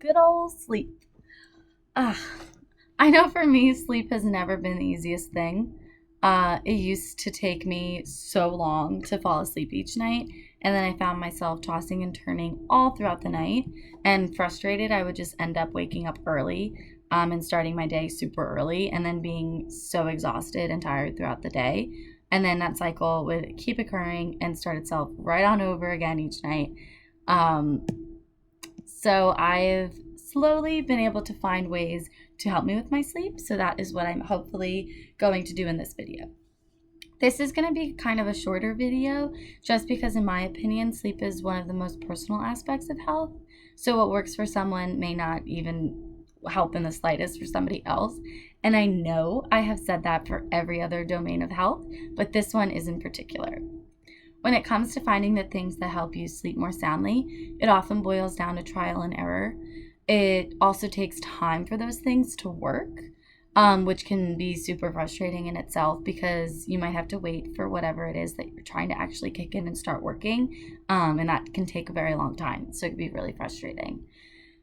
good old sleep. Ah, I know for me, sleep has never been the easiest thing. It used to take me so long to fall asleep each night, and then I found myself tossing and turning all throughout the night. And frustrated, I would just end up waking up early and starting my day super early, and then being so exhausted and tired throughout the day. And then that cycle would keep occurring and start itself right on over again each night. Um, so I've slowly been able to find ways to help me with my sleep. So that is what I'm hopefully going to do in this video. This is going to be kind of a shorter video just because, in my opinion, sleep is one of the most personal aspects of health. So what works for someone may not even help in the slightest for somebody else. And I know I have said that for every other domain of health, but this one is in particular. When it comes to finding the things that help you sleep more soundly, it often boils down to trial and error. It also takes time for those things to work, which can be super frustrating in itself because you might have to wait for whatever it is that you're trying to actually kick in and start working, and that can take a very long time, so it can be really frustrating.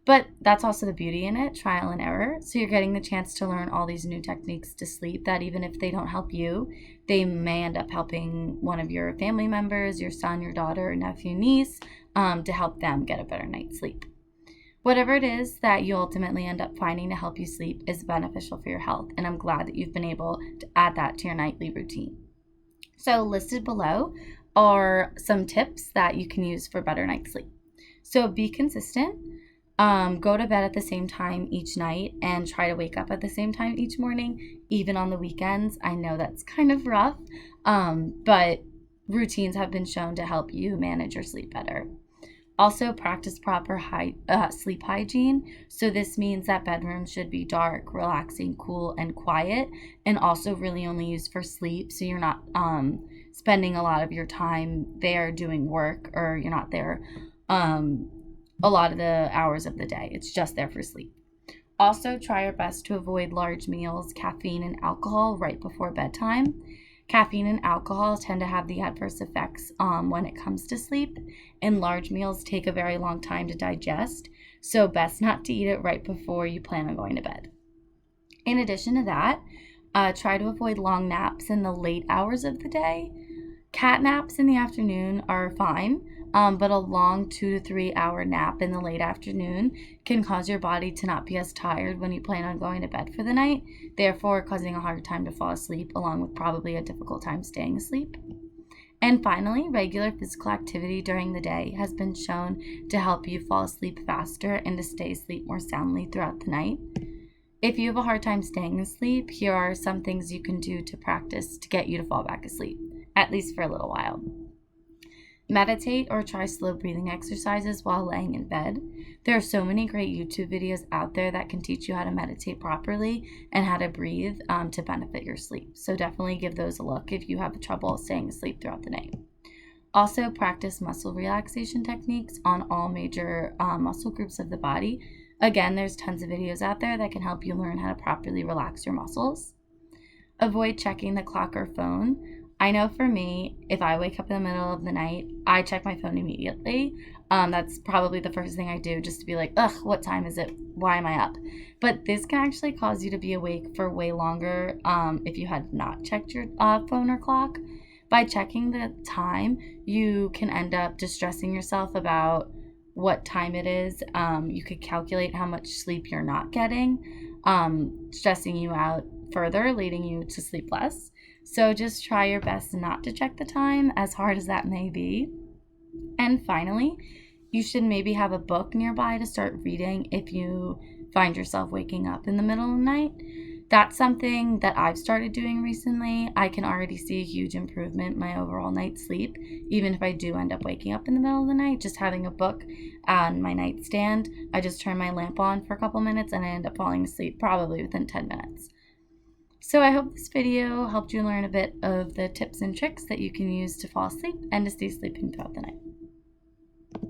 But that's also the beauty in it, trial and error. So you're getting the chance to learn all these new techniques to sleep that even if they don't help you, they may end up helping one of your family members, your son, your daughter, nephew, niece, to help them get a better night's sleep. Whatever it is that you ultimately end up finding to help you sleep is beneficial for your health, and I'm glad that you've been able to add that to your nightly routine. So listed below are some tips that you can use for better night's sleep. So be consistent. Go to bed at the same time each night and try to wake up at the same time each morning, even on the weekends. I know that's kind of rough, but routines have been shown to help you manage your sleep better. Also, practice proper sleep hygiene. So this means that bedrooms should be dark, relaxing, cool, and quiet, and also really only used for sleep. So you're not spending a lot of your time there doing work, or you're not there a lot of the hours of the day. It's just there for sleep. Also, try your best to avoid large meals, caffeine, and alcohol right before bedtime. Caffeine and alcohol tend to have the adverse effects when it comes to sleep, and large meals take a very long time to digest, so best not to eat it right before you plan on going to bed. In addition to that, try to avoid long naps in the late hours of the day. Cat naps in the afternoon are fine, but a long 2 to 3 hour nap in the late afternoon can cause your body to not be as tired when you plan on going to bed for the night, therefore causing a hard time to fall asleep, along with probably a difficult time staying asleep. And finally, regular physical activity during the day has been shown to help you fall asleep faster and to stay asleep more soundly throughout the night. If you have a hard time staying asleep, here are some things you can do to practice to get you to fall back asleep, at least for a little while. Meditate or try slow breathing exercises while laying in bed. There are so many great YouTube videos out there that can teach you how to meditate properly and how to breathe to benefit your sleep. So definitely give those a look if you have trouble staying asleep throughout the night. Also, practice muscle relaxation techniques on all major muscle groups of the body. Again, there's tons of videos out there that can help you learn how to properly relax your muscles. Avoid checking the clock or phone. I know for me, if I wake up in the middle of the night, I check my phone immediately. That's probably the first thing I do, just to be like, ugh, what time is it? Why am I up? But this can actually cause you to be awake for way longer if you had not checked your phone or clock. By checking the time, you can end up distressing yourself about what time it is. You could calculate how much sleep you're not getting, stressing you out further, leading you to sleep less. So just try your best not to check the time, as hard as that may be. And finally, you should maybe have a book nearby to start reading if you find yourself waking up in the middle of the night. That's something that I've started doing recently. I can already see a huge improvement in my overall night's sleep, even if I do end up waking up in the middle of the night. Just having a book on my nightstand, I just turn my lamp on for a couple minutes and I end up falling asleep probably within 10 minutes. So I hope this video helped you learn a bit of the tips and tricks that you can use to fall asleep and to stay sleeping throughout the night.